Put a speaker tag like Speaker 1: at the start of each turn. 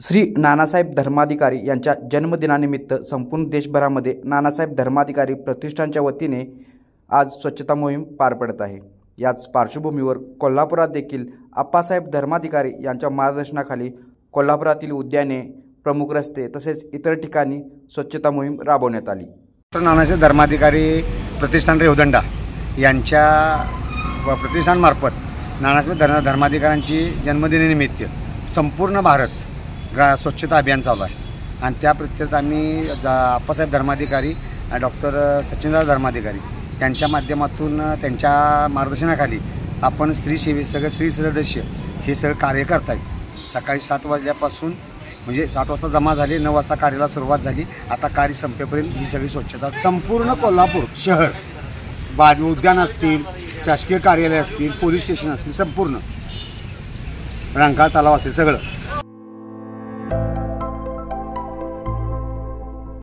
Speaker 1: श्री नानासाहेब धर्माधिकारी यांच्या जन्मदिनानिमित्त संपूर्ण देशभरामध्ये नानासाहेब धर्माधिकारी प्रतिष्ठानच्या वतीने आज स्वच्छता मोहीम पार पडत आहे। याच पार्श्वभूमीवर कोल्हापुरात देखील आप्पासाहेब धर्माधिकारी यांच्या मार्गदर्शनाखाली कोल्हापुरातील उद्याने, प्रमुख रस्ते तसेच इतर ठिकाणी स्वच्छता मोहीम राबवण्यात आली।
Speaker 2: नानासाहेब धर्माधिकारी प्रतिष्ठान रेवदंडा यांच्या प्रतिष्ठानमार्फत नानासाहेब धर्माधिकाऱ्यांची जन्मदिनानिमित्त संपूर्ण भारत स्वच्छता अभियान चालू आहे आणि त्या प्रत्येक आम्ही आप्पासाहेब धर्माधिकारी डॉक्टर सचिनदादा धर्माधिकारी त्यांच्या माध्यमातून त्यांच्या मार्गदर्शनाखाली आपण स्त्री सदस्य हे सगळं कार्य करत आहेत। सकाळी 7 वाजल्यापासून म्हणजे 7 वाजता जमा झाली, 9 वाजता कार्याला सुरुवात झाली। आता कार्य संपेपर्यंत ही सगळी स्वच्छता संपूर्ण कोल्हापूर शहर उद्यान असतील, शासकीय कार्यालय असतील, पोलीस स्टेशन असतील, संपूर्ण रंकाळा तलाव असेल सगळं